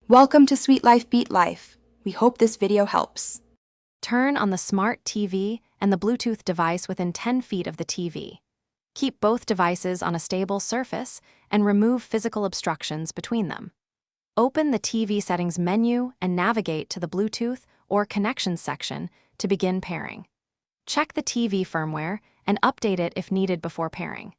Welcome to Sweet Life Beat Life. We hope this video helps. Turn on the smart TV and the Bluetooth device within 10 feet of the TV. Keep both devices on a stable surface and remove physical obstructions between them. Open the TV settings menu and navigate to the Bluetooth or Connections section to begin pairing. Check the TV firmware and update it if needed before pairing.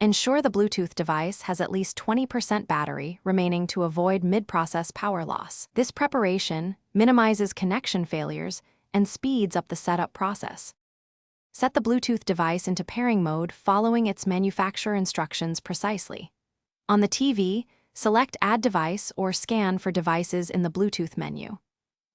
Ensure the Bluetooth device has at least 20% battery remaining to avoid mid-process power loss. This preparation minimizes connection failures and speeds up the setup process. Set the Bluetooth device into pairing mode following its manufacturer instructions precisely. On the TV, select Add Device or scan for devices in the Bluetooth menu.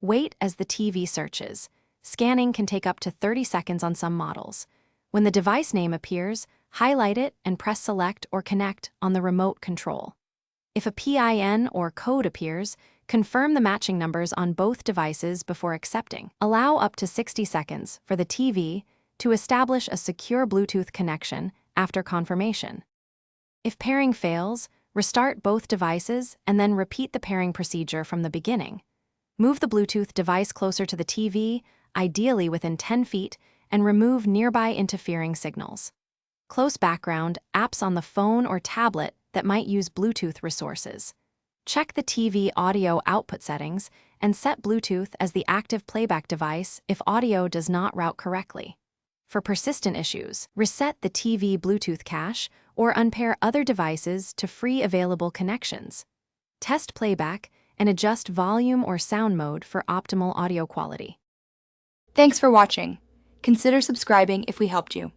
Wait as the TV searches. Scanning can take up to 30 seconds on some models. When the device name appears, highlight it and press Select or Connect on the remote control. If a PIN or code appears, confirm the matching numbers on both devices before accepting. Allow up to 60 seconds for the TV to establish a secure Bluetooth connection after confirmation. If pairing fails, restart both devices and then repeat the pairing procedure from the beginning. Move the Bluetooth device closer to the TV, ideally within 10 feet, and remove nearby interfering signals. Close background apps on the phone or tablet that might use Bluetooth resources. Check the TV audio output settings and set Bluetooth as the active playback device if audio does not route correctly. For persistent issues, reset the TV Bluetooth cache or unpair other devices to free available connections. Test playback and adjust volume or sound mode for optimal audio quality. Thanks for watching. Consider subscribing if we helped you.